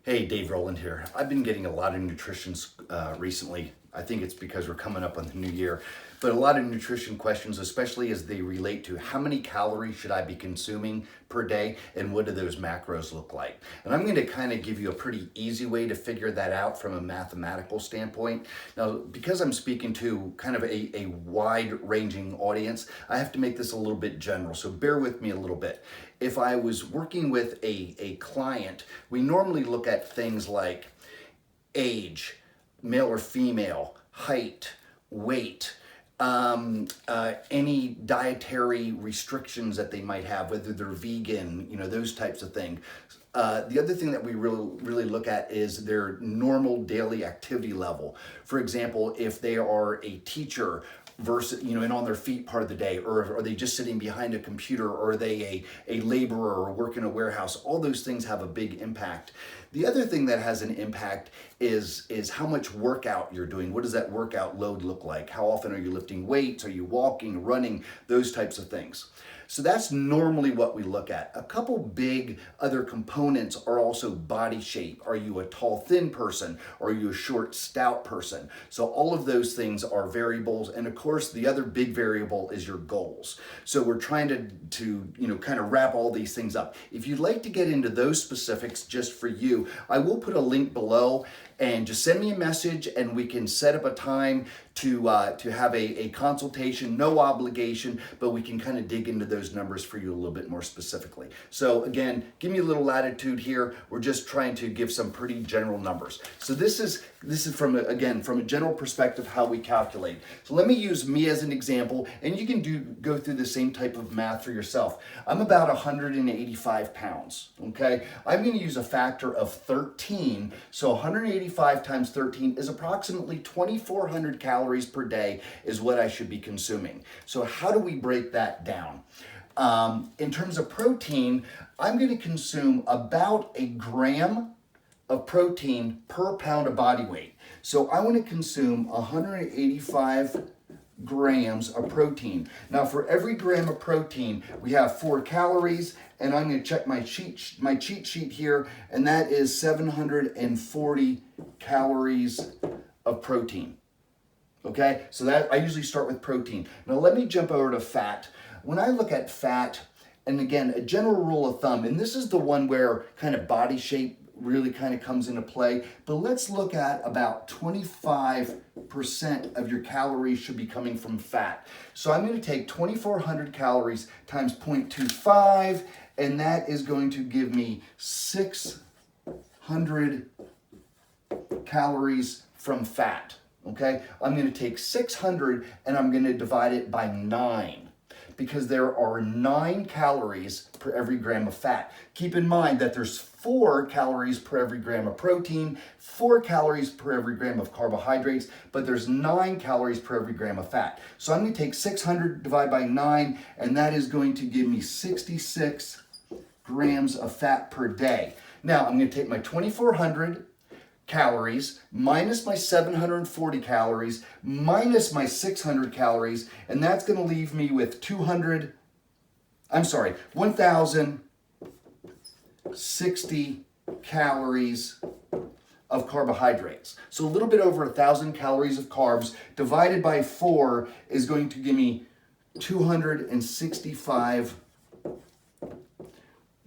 Hey, Dave Rowland here. I've been getting a lot of nutrition recently. I think it's because we're coming up on the new year, but a lot of nutrition questions, especially as they relate to how many calories should I be consuming per day and what do those macros look like? And I'm going to kind of give you a pretty easy way to figure that out from a mathematical standpoint. Now, because I'm speaking to kind of a wide ranging audience, I have to make this a little bit general, so bear with me a little bit. If I was working with a client, we normally look at things like age, male or female, height, weight, any dietary restrictions that they might have, whether they're vegan, those types of things. The other thing that we really look at is their normal daily activity level. For example, if they are a teacher versus, and on their feet part of the day, or are they just sitting behind a computer, or are they a laborer or work in a warehouse? All those things have a big impact. The other thing that has an impact is how much workout you're doing. What does that workout load look like? How often are you lifting weights? Are you walking, running, those types of things? So that's normally what we look at. A couple big other components are also body shape. Are you a tall, thin person? Are you a short, stout person? So all of those things are variables. And of course, the other big variable is your goals. So we're trying to kind of wrap all these things up. If you'd like to get into those specifics just for you, I will put a link below, and just send me a message and we can set up a time to have a consultation, no obligation, but we can kind of dig into those numbers for you a little bit more specifically. So again, give me a little latitude here. We're just trying to give some pretty general numbers. So this is from a general perspective how we calculate. So let me use me as an example, and you can go through the same type of math for yourself. I'm about 185 pounds, okay? I'm gonna use a factor of 13, so 185 times 13 is approximately 2,400 calories per day is what I should be consuming. So how do we break that down? In terms of protein, I'm going to consume about a gram of protein per pound of body weight. So I want to consume 185 grams of protein. Now for every gram of protein, we have 4 calories, and I'm going to check my cheat sheet here, and that is 740 calories of protein. Okay, so that I usually start with protein. Now let me jump over to fat. When I look at fat, and again, a general rule of thumb, and this is the one where kind of body shape really kind of comes into play, but let's look at about 25% of your calories should be coming from fat. So I'm going to take 2,400 calories times 0.25, and that is going to give me 600 calories from fat. Okay, I'm going to take 600 and I'm going to divide it by 9, because there are 9 calories per every gram of fat. Keep in mind that there's 4 calories per every gram of protein, 4 calories per every gram of carbohydrates, but there's 9 calories per every gram of fat. So I'm going to take 600 divided by 9, and that is going to give me 66 grams of fat per day. Now I'm going to take my 2,400 calories minus my 740 calories minus my 600 calories, and that's going to leave me with 1,060 calories of carbohydrates. So a little bit over 1,000 calories of carbs divided by 4 is going to give me 265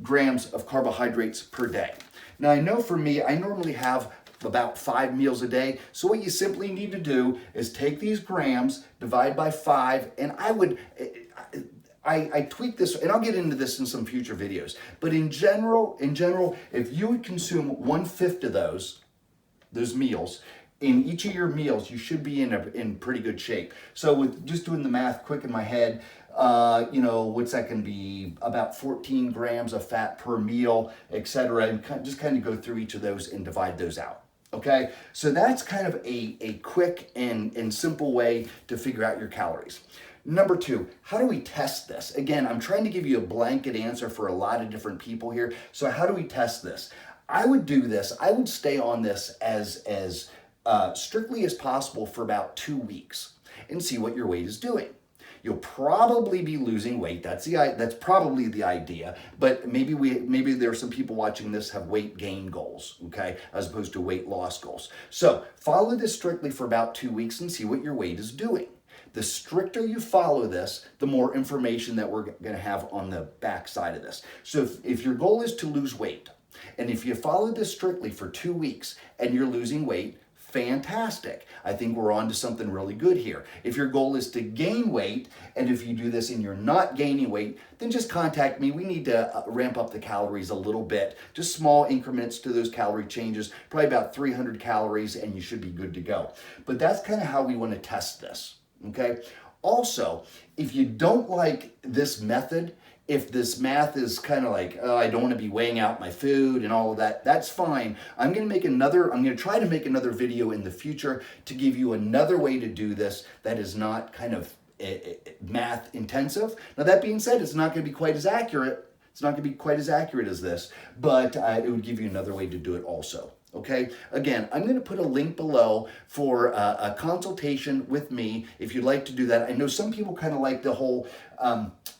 grams of carbohydrates per day. Now I know for me, I normally have about 5 meals a day. So what you simply need to do is take these grams, divide by 5, and I tweak this, and I'll get into this in some future videos. But in general, if you would consume 1/5 of those meals, in each of your meals, you should be in pretty good shape. So with just doing the math quick in my head, what's that going to be? About 14 grams of fat per meal, etc. And just kind of go through each of those and divide those out. Okay, so that's kind of a quick and simple way to figure out your calories. Number 2, how do we test this? Again, I'm trying to give you a blanket answer for a lot of different people here. So how do we test this? I would stay on this as strictly as possible for about 2 weeks and see what your weight is doing. You'll probably be losing weight. That's probably the idea. But maybe there are some people watching this have weight gain goals, okay, as opposed to weight loss goals. So follow this strictly for about 2 weeks and see what your weight is doing. The stricter you follow this, the more information that we're going to have on the back side of this. So if your goal is to lose weight, and if you follow this strictly for 2 weeks and you're losing weight, fantastic. I think we're on to something really good here. If your goal is to gain weight, and if you do this and you're not gaining weight, then just contact me. We need to ramp up the calories a little bit, just small increments to those calorie changes, probably about 300 calories, and you should be good to go. But that's kind of how we want to test this, okay? Also, if you don't like this method, if this math is kind of like, oh, I don't want to be weighing out my food and all of that, that's fine. I'm going to try to make another video in the future to give you another way to do this that is not kind of math intensive. Now, that being said, it's not going to be quite as accurate. It's not going to be quite as accurate as this, but it would give you another way to do it also. Okay, again, I'm going to put a link below for a consultation with me if you'd like to do that. I know some people kind of like the whole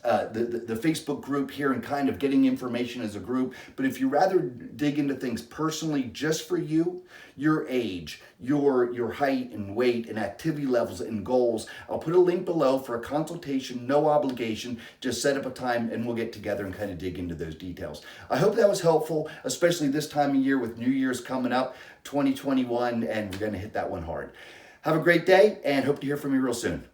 the Facebook group here and kind of getting information as a group, but if you rather dig into things personally just for you, your age, your height and weight and activity levels and goals, I'll put a link below for a consultation, no obligation. Just set up a time and we'll get together and kind of dig into those details. I hope that was helpful, especially this time of year with New Year's coming up, 2021, and we're going to hit that one hard. Have a great day and hope to hear from you real soon.